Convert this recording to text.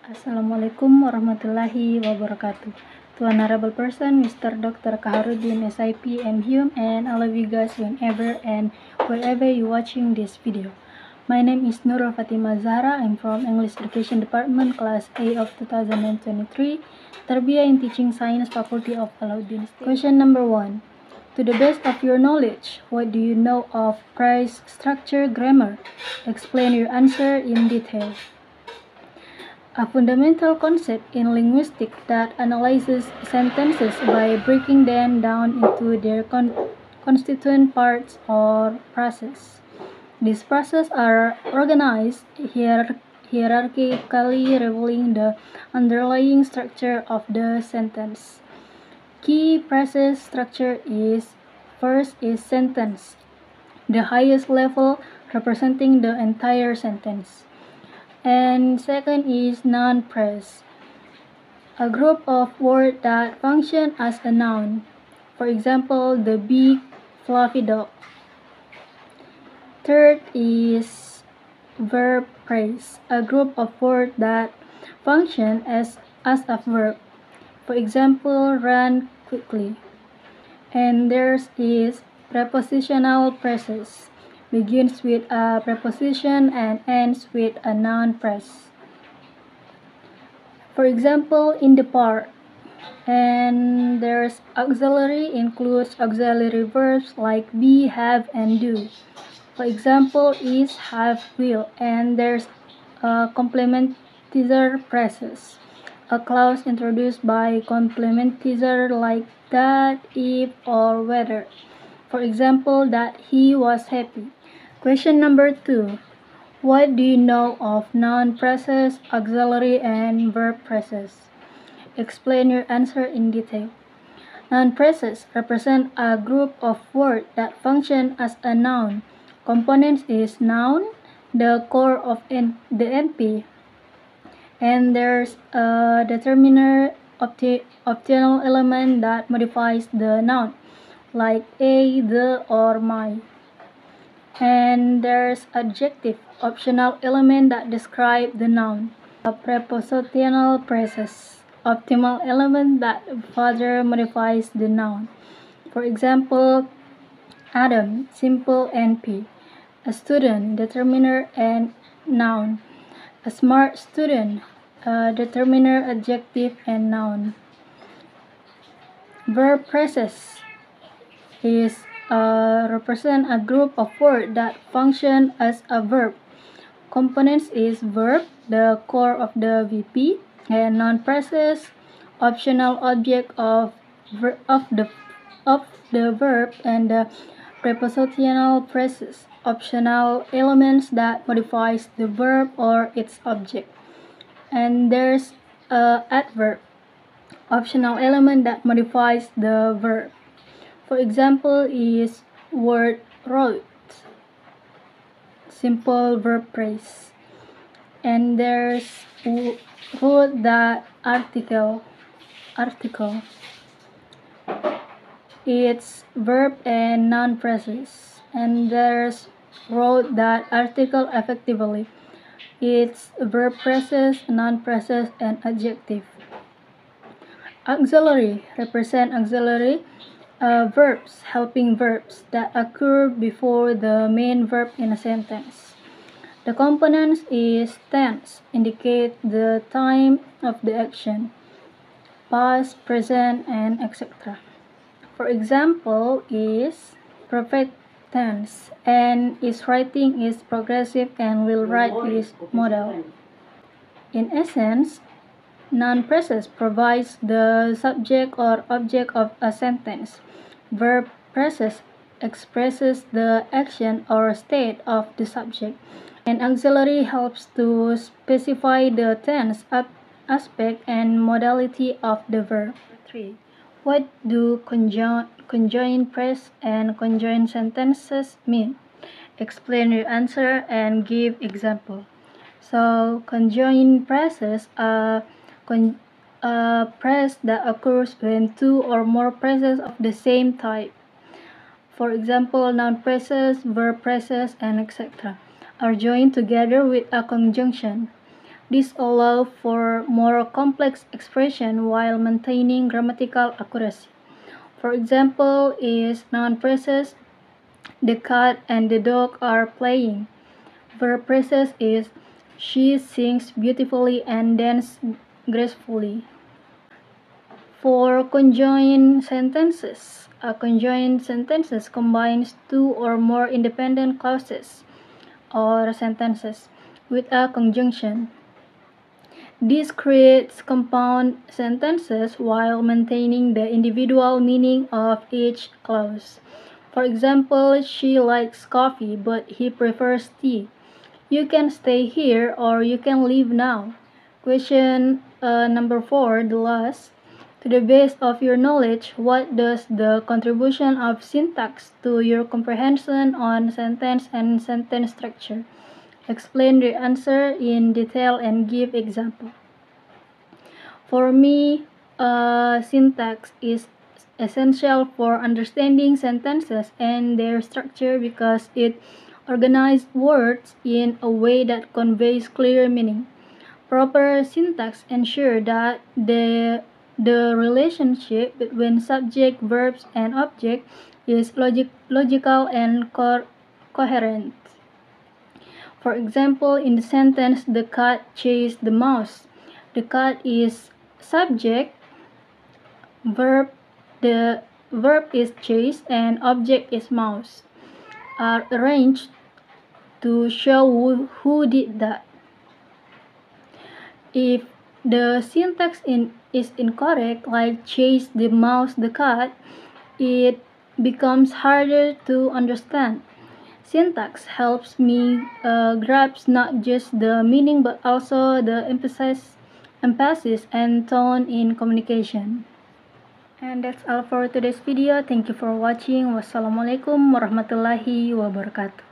Assalamualaikum warahmatullahi wabarakatuh. To honorable person, Mr. Dr. Kaharudin SIP MHUM, and all of you guys whenever and wherever you're watching this video. My name is Nurul Fatima Zahra. I'm from English Education Department, Class A of 2023, Tarbiyah in Teaching Science, Faculty of Alauddin. Question number 1. To the best of your knowledge, what do you know of phrase structure grammar? Explain your answer in detail. A fundamental concept in linguistics that analyzes sentences by breaking them down into their constituent parts or phrases. These phrases are organized hierarchically, revealing the underlying structure of the sentence. Key phrases structure is: first is sentence, the highest level representing the entire sentence. And second is noun phrase, a group of words that function as a noun. For example, the big fluffy dog. Third is verb phrase, a group of words that function as a verb. For example, run quickly. And there is prepositional phrases, begins with a preposition and ends with a noun phrase. For example, in the park. And there's auxiliary, includes auxiliary verbs like be, have, and do. For example, is, have, will. And there's complementizer phrases, a clause introduced by complementizer like that, if, or whether. For example, that he was happy. Question number 2. What do you know of noun phrases, auxiliary, and verb phrases? Explain your answer in detail. Noun phrases represent a group of words that function as a noun. Components is noun, the core of the NP, and there's a determiner, optional element that modifies the noun, like a, the, or my. And there's adjective, optional element that describe the noun. A prepositional phrases, optional element that further modifies the noun. For example, Adam, simple NP. A student, determiner and noun. A smart student, determiner, adjective, and noun. Verb phrases is represent a group of words that function as a verb. Components is verb, the core of the VP, and noun phrases, optional object of the verb, and the prepositional phrases, optional elements that modifies the verb or its object. And there's a adverb, optional element that modifies the verb. For example, is word wrote, simple verb phrase. And there's wrote, the article. It's verb and noun phrases. And there's wrote that article effectively. It's verb phrases, noun phrases, and adjective. Auxiliary represent auxiliary verbs, helping verbs that occur before the main verb in a sentence. The components is tense, indicate the time of the action, past, present, and etc. For example, is perfect tense, and is writing is progressive, and will write is modal. In essence, noun phrases provides the subject or object of a sentence. Verb phrases expresses the action or state of the subject, and auxiliary helps to specify the tense aspect and modality of the verb. 3. What do conjoined phrase and conjoined sentences mean? Explain your answer and give example. So, conjoined phrases are a phrase that occurs when two or more phrases of the same type, for example, noun phrases, verb phrases, and etc., are joined together with a conjunction. This allows for more complex expression while maintaining grammatical accuracy. For example, is noun phrases, the cat and the dog are playing. Verb phrases is she sings beautifully and dances gracefully. For conjoined sentences, a conjoined sentences combines two or more independent clauses or sentences with a conjunction. This creates compound sentences while maintaining the individual meaning of each clause. For example, she likes coffee, but he prefers tea. You can stay here or you can leave now. Question number 4, the last. To the best of your knowledge, what does the contribution of syntax to your comprehension on sentence and sentence structure? Explain the answer in detail and give example. For me, syntax is essential for understanding sentences and their structure because it organizes words in a way that conveys clear meaning. Proper syntax ensures that the relationship between subject, verbs, and object is logical and coherent. For example, in the sentence, the cat chased the mouse. The cat is subject, the verb is chase, and object is mouse, are arranged to show who did that. If the syntax is incorrect, like chase the mouse the cat, it becomes harder to understand. Syntax helps me grasp not just the meaning but also the emphasis and tone in communication. And that's all for today's video. Thank you for watching. Wassalamualaikum warahmatullahi wabarakatuh.